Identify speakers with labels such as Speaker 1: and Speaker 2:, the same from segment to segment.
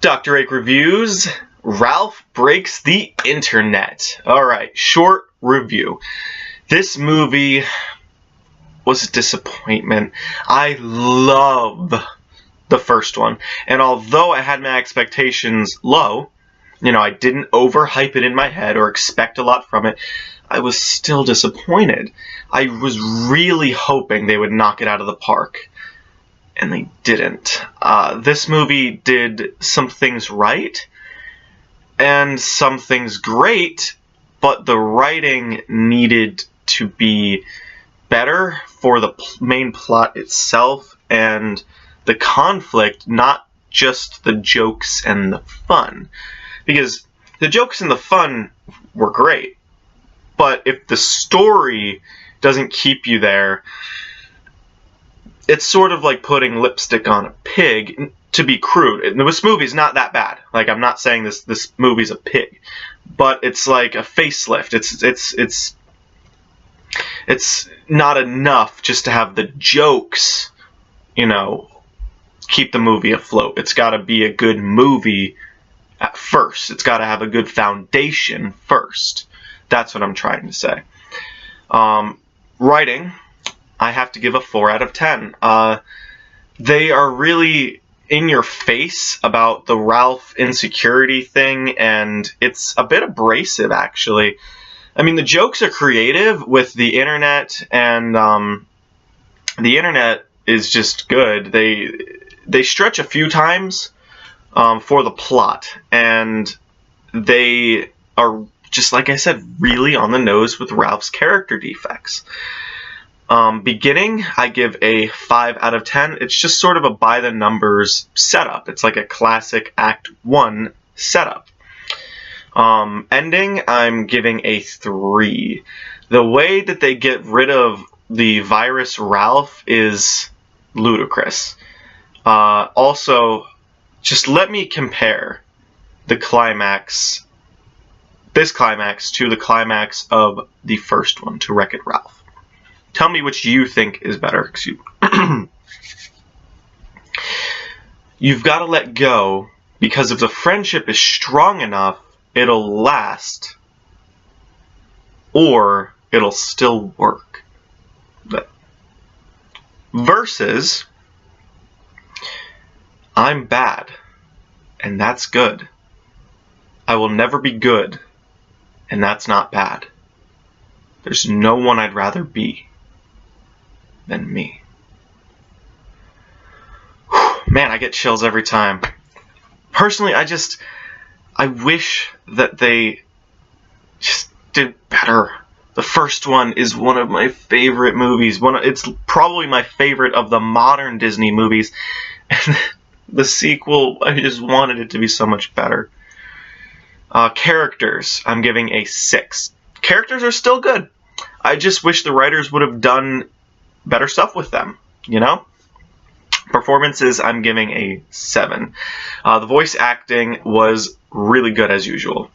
Speaker 1: DoctorAche reviews. Ralph breaks the internet. Alright, short review. This movie was a disappointment. I love the first one. And although I had my expectations low, I didn't overhype it in my head or expect a lot from it, I was still disappointed. I was really hoping they would knock it out of the park. And they didn't. This movie did some things right and some things great, but the writing needed to be better for the main plot itself and the conflict, not just the jokes and the fun. Because the jokes and the fun were great, but if the story doesn't keep you there, it's sort of like putting lipstick on a pig, to be crude. This movie's not that bad. Like, I'm not saying this movie's a pig, but it's like a facelift. It's not enough just to have the jokes, keep the movie afloat. It's got to be a good movie at first. It's got to have a good foundation first. That's what I'm trying to say. Writing, I have to give a 4 out of 10. They are really in your face about the Ralph insecurity thing, and it's a bit abrasive, actually. I mean, the jokes are creative with the internet, and the internet is just good. They stretch a few times for the plot, and they are, just like I said, really on the nose with Ralph's character defects. Beginning, I give a 5 out of 10. It's just sort of a by-the-numbers setup. It's like a classic Act 1 setup. Ending, I'm giving a 3. The way that they get rid of the virus Ralph is ludicrous. Also, just let me compare this climax to the climax of the first one, to Wreck-It Ralph. Tell me which you think is better. Excuse me. You've got to let go, because if the friendship is strong enough, it'll last, or it'll still work. Versus, I'm bad, and that's good. I will never be good, and that's not bad. There's no one I'd rather be than me. Man, I get chills every time. Personally, I wish that they just did better. The first one is one of my favorite movies. It's probably my favorite of the modern Disney movies. And the sequel, I just wanted it to be so much better. Characters, I'm giving a 6. Characters are still good. I just wish the writers would have done better stuff with them, Performances, I'm giving a 7. The voice acting was really good as usual.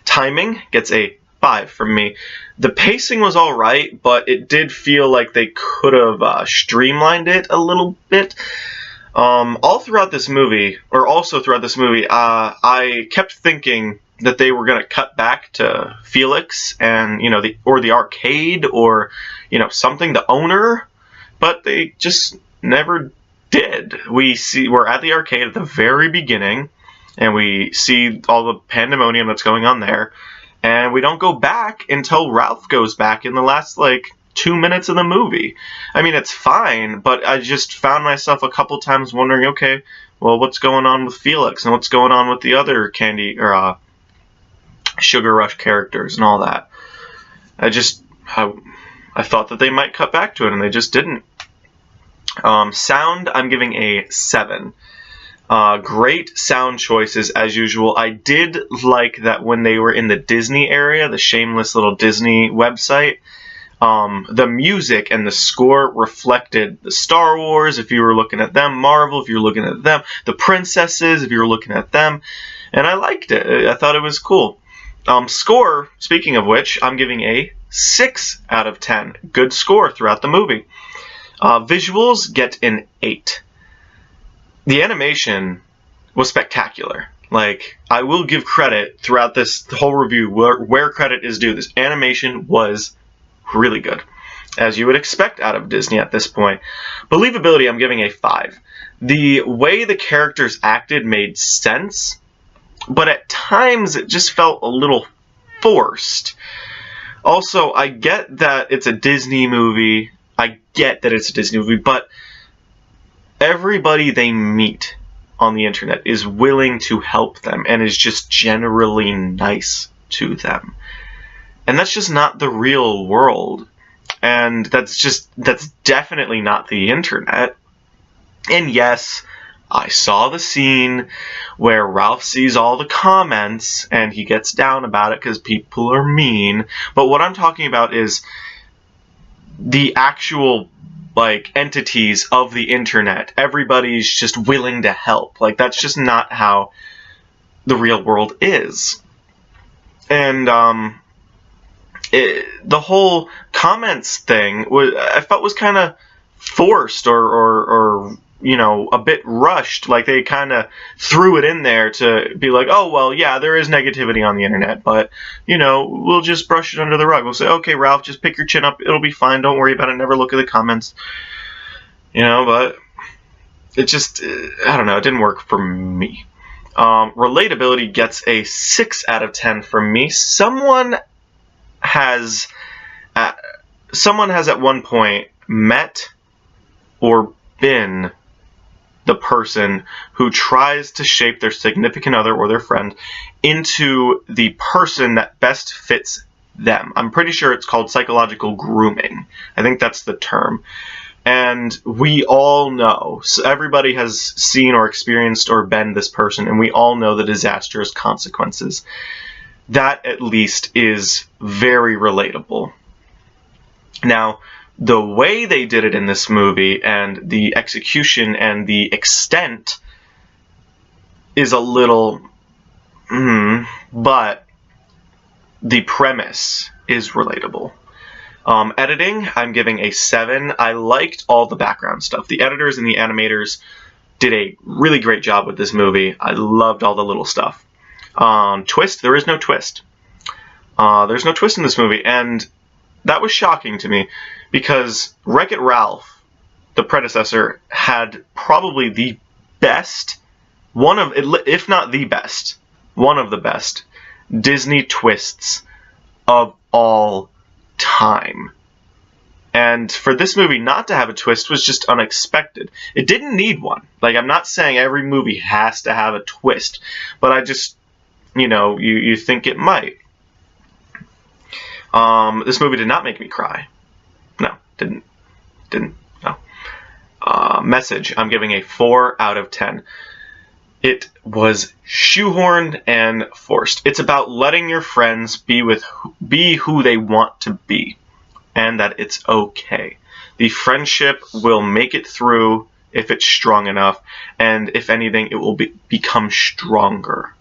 Speaker 1: Timing gets a 5 from me. The pacing was alright, but it did feel like they could have streamlined it a little bit. Also throughout this movie, I kept thinking that they were going to cut back to Felix and, the arcade or, something, the owner, but they just never did. We're at the arcade at the very beginning, and we see all the pandemonium that's going on there, and we don't go back until Ralph goes back in the last, 2 minutes of the movie. I mean, it's fine, but I just found myself a couple times wondering, okay, well, what's going on with Felix, and what's going on with the other Sugar Rush characters and all that. I thought that they might cut back to it, and they just didn't. Sound, I'm giving a 7. Great sound choices as usual. I did like that when they were in the Disney area, the shameless little Disney website, the music and the score reflected the Star Wars, if you were looking at them, Marvel, if you were looking at them, the princesses, if you were looking at them, and I liked it. I thought it was cool. Score, speaking of which, I'm giving a 6 out of 10. Good score throughout the movie. Visuals get an 8. The animation was spectacular. Like, I will give credit throughout this whole review where credit is due. This animation was really good, as you would expect out of Disney at this point. Believability, I'm giving a 5. The way the characters acted made sense, but at times it just felt a little forced. Also, I get that it's a Disney movie. But everybody they meet on the internet is willing to help them and is just generally nice to them. And that's just not the real world. And that's definitely not the internet. And yes, I saw the scene where Ralph sees all the comments and he gets down about it because people are mean. But what I'm talking about is the actual, like, entities of the internet. Everybody's just willing to help. Like, that's just not how the real world is. And the whole comments thing I felt was kind of forced or you know, a bit rushed. Like, they kind of threw it in there to be like, oh, well, yeah, there is negativity on the internet, but, you know, we'll just brush it under the rug. We'll say, okay, Ralph, just pick your chin up. It'll be fine. Don't worry about it. Never look at the comments. You know, but it just, I don't know, it didn't work for me. Relatability gets a 6 out of 10 from me. Someone has at one point met or been the person who tries to shape their significant other or their friend into the person that best fits them. I'm pretty sure it's called psychological grooming. I think that's the term. And we all know, so everybody has seen or experienced or been this person, and we all know the disastrous consequences. That, at least, is very relatable. Now, the way they did it in this movie and the execution and the extent is a little, but the premise is relatable. Editing, I'm giving a 7. I liked all the background stuff. The editors and the animators did a really great job with this movie. I loved all the little stuff. Twist, there is no twist. There's no twist in this movie, and that was shocking to me, because Wreck-It Ralph, the predecessor, had probably the best, if not the best, one of the best Disney twists of all time. And for this movie not to have a twist was just unexpected. It didn't need one. Like, I'm not saying every movie has to have a twist, but I just, you know, you think it might. This movie did not make me cry. No, didn't, no. Message, I'm giving a 4 out of 10. It was shoehorned and forced. It's about letting your friends be who they want to be, and that it's okay. The friendship will make it through if it's strong enough, and if anything, it will become stronger.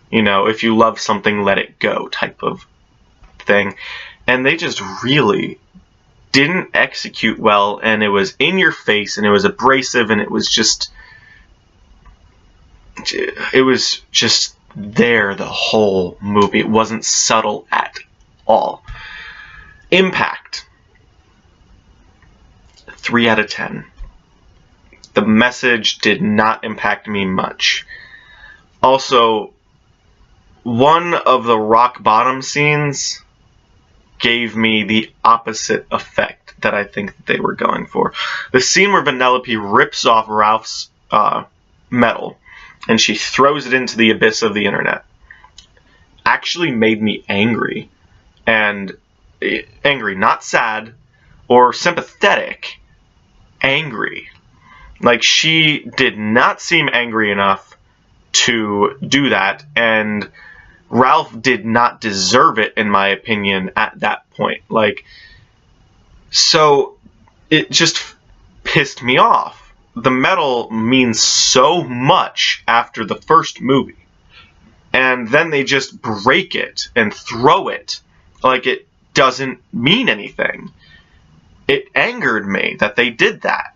Speaker 1: You know, if you love something, let it go type of thing. And they just really didn't execute well, and it was in your face, and it was abrasive, and it was just there the whole movie. It wasn't subtle at all. Impact, 3 out of 10. The message did not impact me much. Also, one of the rock bottom scenes gave me the opposite effect that I think that they were going for. The scene where Vanellope rips off Ralph's medal and she throws it into the abyss of the internet actually made me angry. And angry, not sad or sympathetic, angry. Like, she did not seem angry enough to do that, and Ralph did not deserve it, in my opinion, at that point. Like, so it just pissed me off. The medal means so much after the first movie, and then they just break it and throw it like it doesn't mean anything. It angered me that they did that.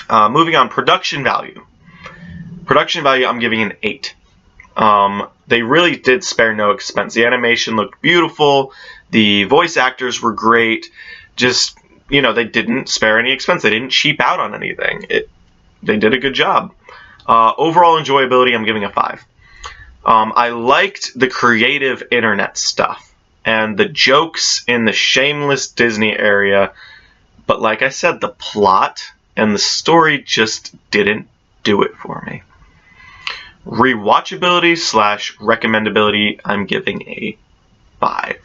Speaker 1: Moving on, production value. Production value, I'm giving an 8. They really did spare no expense. The animation looked beautiful. The voice actors were great. Just, you know, they didn't spare any expense. They didn't cheap out on anything. They did a good job. Overall enjoyability, I'm giving a 5. I liked the creative internet stuff and the jokes in the shameless Disney area. But like I said, the plot and the story just didn't do it for me. Rewatchability / recommendability, I'm giving a 5.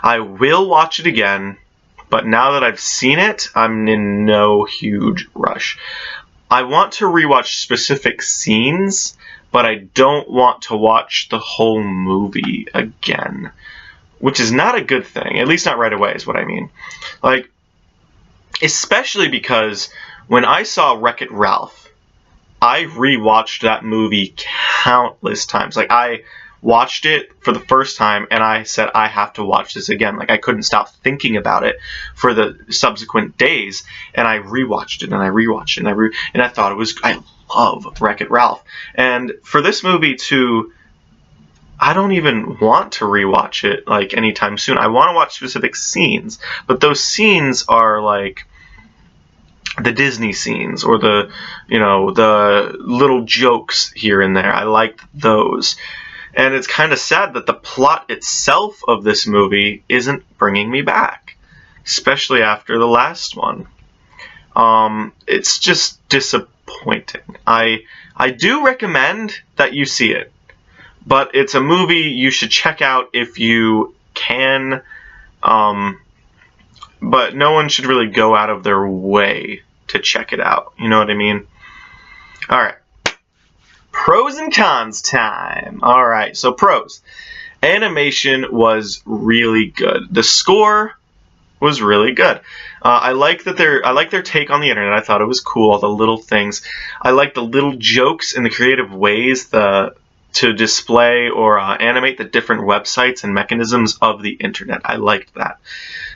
Speaker 1: I will watch it again, but now that I've seen it, I'm in no huge rush. I want to rewatch specific scenes, but I don't want to watch the whole movie again, which is not a good thing. At least not right away is what I mean. Like, especially because when I saw Wreck-It Ralph, I rewatched that movie countless times. Like, I watched it for the first time and I said, I have to watch this again. Like, I couldn't stop thinking about it for the subsequent days, and I rewatched it and I rewatched it and I thought it was, I love Wreck-It Ralph. And for this movie to, I don't even want to rewatch it like anytime soon. I want to watch specific scenes, but those scenes are like the Disney scenes or the, you know, the little jokes here and there. I liked those. And it's kind of sad that the plot itself of this movie isn't bringing me back, especially after the last one. It's just disappointing. I do recommend that you see it, but it's a movie you should check out if you can, but no one should really go out of their way to check it out. You know what I mean? Alright. Pros and cons time. Alright, so pros. Animation was really good. The score was really good. I like their take on the internet. I thought it was cool, all the little things. I like the little jokes and the creative ways to display or animate the different websites and mechanisms of the internet. I liked that.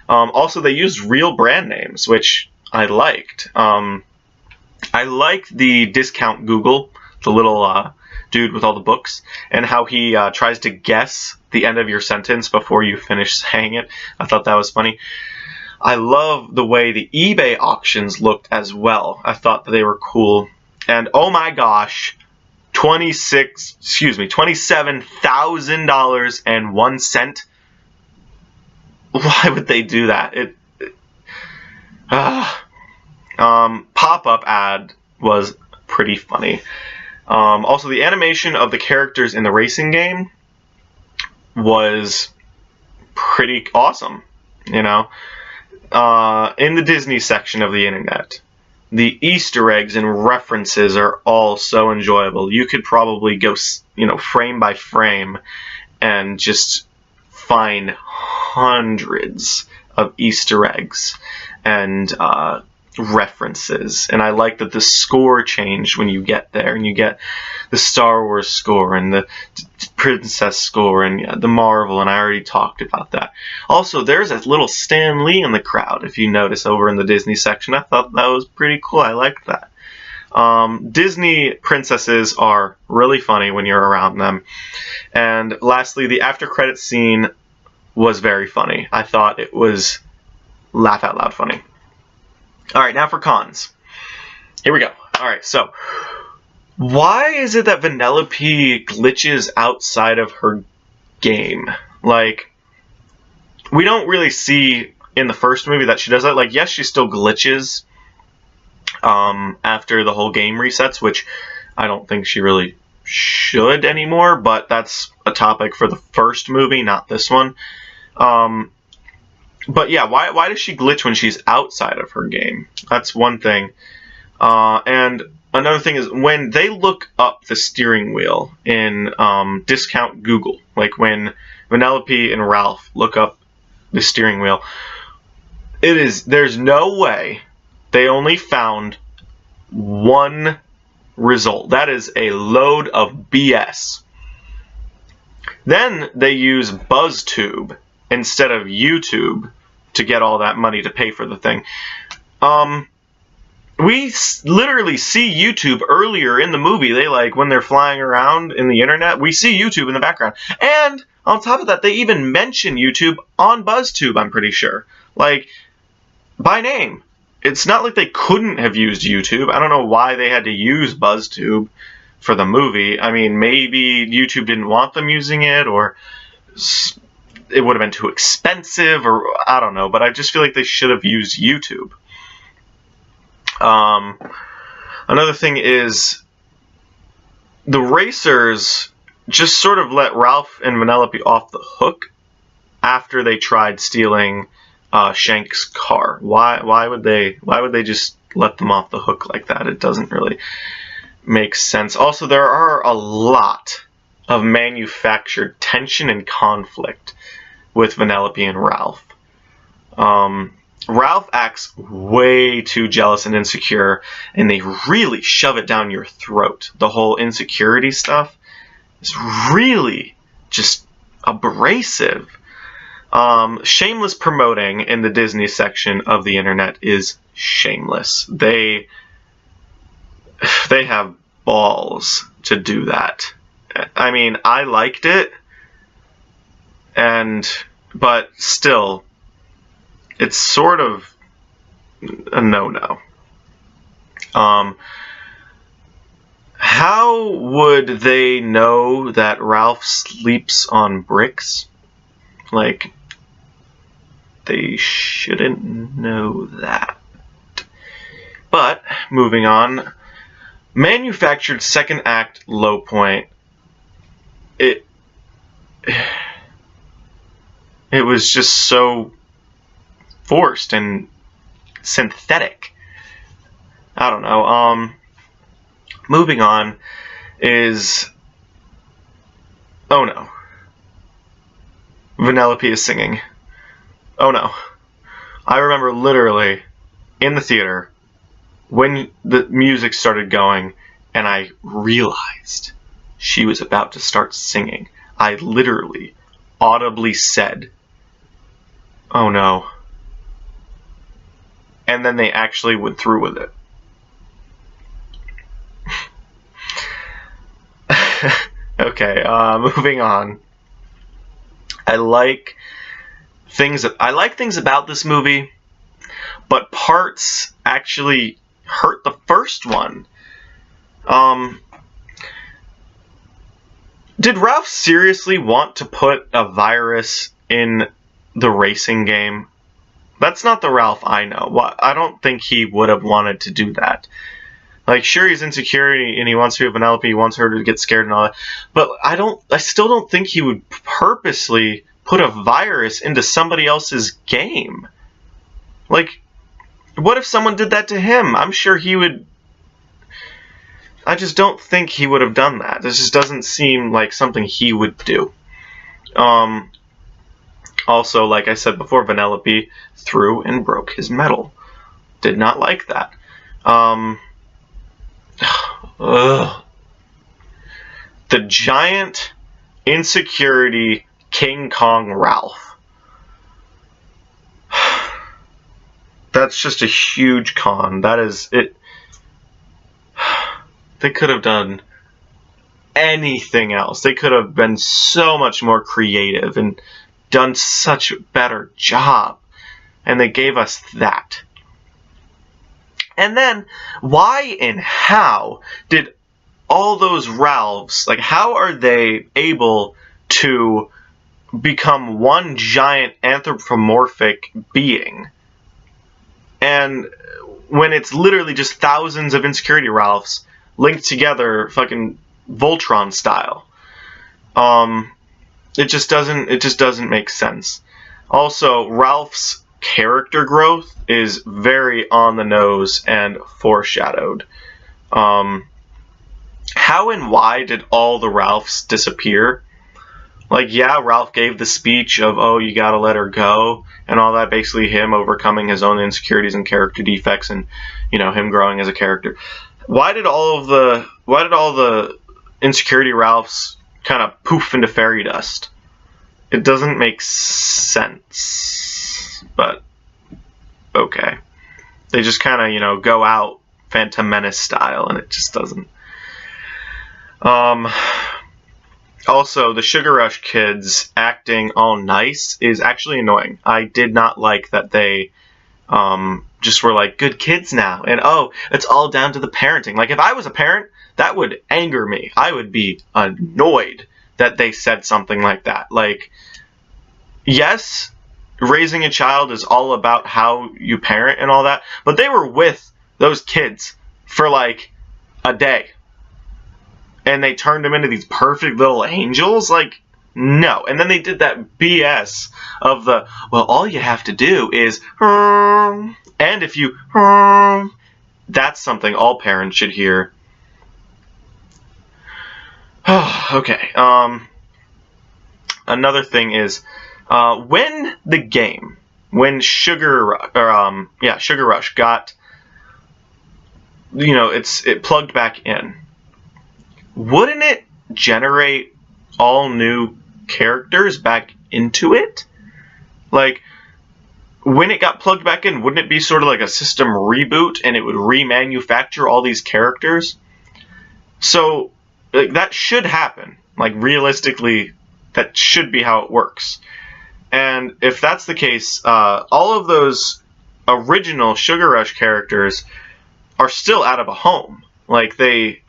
Speaker 1: Also, they used real brand names, which I liked. I liked the Discount Google, the little dude with all the books, and how he tries to guess the end of your sentence before you finish saying it. I thought that was funny. I love the way the eBay auctions looked as well. I thought that they were cool. And oh my gosh, $27,000.01. Why would they do that? Pop-up ad was pretty funny. Also, the animation of the characters in the racing game was pretty awesome, you know. In the Disney section of the internet, the Easter eggs and references are all so enjoyable. You could probably go, you know, frame by frame and just find hundreds of Easter eggs and references. And I like that the score changed when you get there, and you get the Star Wars score and the Princess score and the Marvel, and I already talked about that. Also, there's a little Stan Lee in the crowd, if you notice, over in the Disney section. I thought that was pretty cool. I liked that. Disney princesses are really funny when you're around them. And lastly, the after credits scene was very funny. I thought it was laugh out loud funny. Alright, now for cons. Here we go. Alright, so why is it that Vanellope glitches outside of her game? Like, we don't really see in the first movie that she does that. Like, yes, she still glitches after the whole game resets, which I don't think she really should anymore, but that's a topic for the first movie, not this one. But yeah, why does she glitch when she's outside of her game? That's one thing. And another thing is when they look up the steering wheel in Discount Google, like when Vanellope and Ralph look up the steering wheel, there's no way they only found one result. That is a load of BS. Then they use BuzzTube instead of YouTube to get all that money to pay for the thing. we literally see YouTube earlier in the movie. They like, when they're flying around in the internet, we see YouTube in the background. And on top of that, they even mention YouTube on BuzzTube, I'm pretty sure. Like, by name. It's not like they couldn't have used YouTube. I don't know why they had to use BuzzTube for the movie. I mean, maybe YouTube didn't want them using it, or it would have been too expensive, or I don't know. But I just feel like they should have used YouTube. Another thing is, the racers just sort of let Ralph and Vanellope off the hook after they tried stealing Shank's car. Why would they just let them off the hook like that? It doesn't really make sense. Also, there are a lot of manufactured tension and conflict with Vanellope and Ralph. Ralph acts way too jealous and insecure, and they really shove it down your throat. The whole insecurity stuff is really just abrasive. Shameless promoting in the Disney section of the internet is shameless. They have balls to do that. I mean, I liked it, but still, it's sort of a no-no. How would they know that Ralph sleeps on bricks? Like, they shouldn't know that. But, moving on, manufactured second act low point. It was just so forced and synthetic. I don't know. Moving on is, oh no, Vanellope is singing. Oh no. I remember literally in the theater when the music started going and I realized she was about to start singing. I literally audibly said, oh no. And then they actually went through with it. Okay, moving on. I like things about this movie, but parts actually hurt the first one. Did Ralph seriously want to put a virus in the racing game? That's not the Ralph I know. I don't think he would have wanted to do that. Like, sure, he's insecure and he wants to be Vanellope, he wants her to get scared and all that, but I still don't think he would purposely put a virus into somebody else's game. Like, what if someone did that to him? I'm sure he would. I just don't think he would have done that. This just doesn't seem like something he would do. Also, like I said before, Vanellope threw and broke his medal. Did not like that. The giant insecurity King Kong Ralph. That's just a huge con. That is it. They could have done anything else. They could have been so much more creative and done such a better job. And they gave us that. And then, why and how did all those Ralphs, like, how are they able to become one giant anthropomorphic being? And when it's literally just thousands of insecurity Ralphs linked together, fucking Voltron style. It just doesn't make sense. Also, Ralph's character growth is very on the nose and foreshadowed. How and why did all the Ralphs disappear? Like, yeah, Ralph gave the speech of, oh, you gotta let her go, and all that, basically him overcoming his own insecurities and character defects, and, you know, him growing as a character. Why did all the insecurity Ralphs kind of poof into fairy dust? It doesn't make sense, but okay. They just kind of, you know, go out Phantom Menace style, and it just doesn't. Also, the Sugar Rush kids acting all nice is actually annoying. I did not like that they just were like, good kids now, and oh, it's all down to the parenting. Like, if I was a parent, that would anger me. I would be annoyed that they said something like that. Like, yes, raising a child is all about how you parent and all that, but they were with those kids for like a day, and they turned them into these perfect little angels. Like, no. And then they did that BS of the, well, all you have to do is, and if you, that's something all parents should hear. Okay. Another thing is, when Sugar Rush got, it plugged back in, wouldn't it generate all new characters back into it? Like, when it got plugged back in, wouldn't it be sort of like a system reboot, and it would remanufacture all these characters? So, like, that should happen. Like, realistically, that should be how it works. And if that's the case, all of those original Sugar Rush characters are still out of a home. Like, they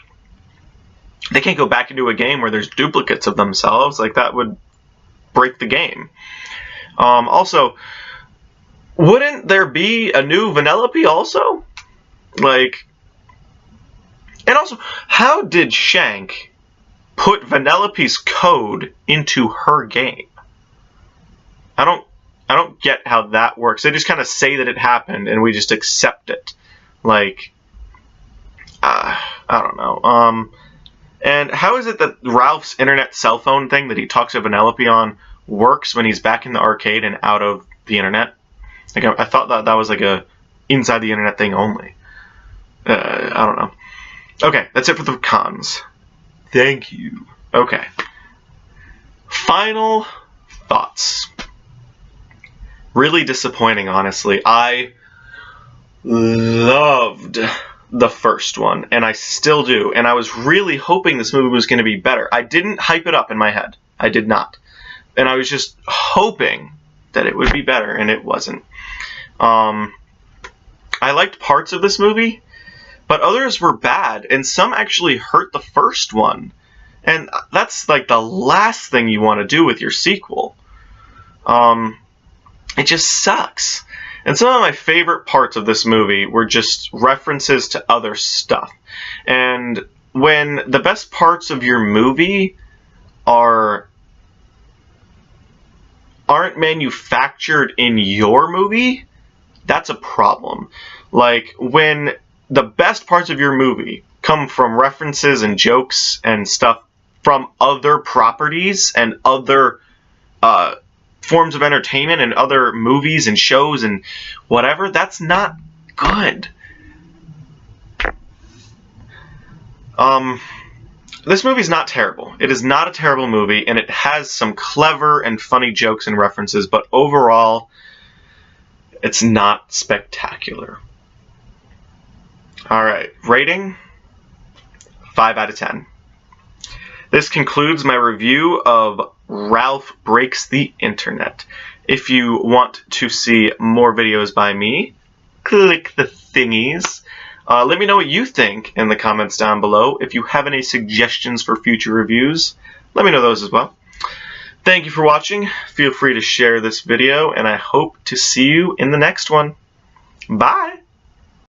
Speaker 1: can't go back into a game where there's duplicates of themselves. Like, that would break the game. Also, wouldn't there be a new Vanellope also? Like, and also, how did Shank put Vanellope's code into her game? I don't get how that works. They just kind of say that it happened, and we just accept it. Like, I don't know. And how is it that Ralph's internet cell phone thing that he talks to Vanellope on works when he's back in the arcade and out of the internet? Like, I thought that was like a inside the internet thing only. I don't know. Okay, that's it for the cons. Thank you. Okay. Final thoughts. Really disappointing, honestly. I loved the first one, and I still do, and I was really hoping this movie was going to be better. I didn't hype it up in my head. I did not. And I was just hoping that it would be better, and it wasn't. I liked parts of this movie, but others were bad, and some actually hurt the first one. And that's like the last thing you want to do with your sequel. It just sucks. And some of my favorite parts of this movie were just references to other stuff. And when the best parts of your movie aren't manufactured in your movie, that's a problem. Like, when the best parts of your movie come from references and jokes and stuff from other properties and other forms of entertainment and other movies and shows and whatever, that's not good. This movie's not terrible. It is not a terrible movie, and it has some clever and funny jokes and references, but overall, it's not spectacular. Alright, rating, 5 out of 10. This concludes my review of Ralph Breaks the Internet. If you want to see more videos by me, click the thingies. Let me know what you think in the comments down below. If you have any suggestions for future reviews, let me know those as well. Thank you for watching. Feel free to share this video, and I hope to see you in the next one. Bye!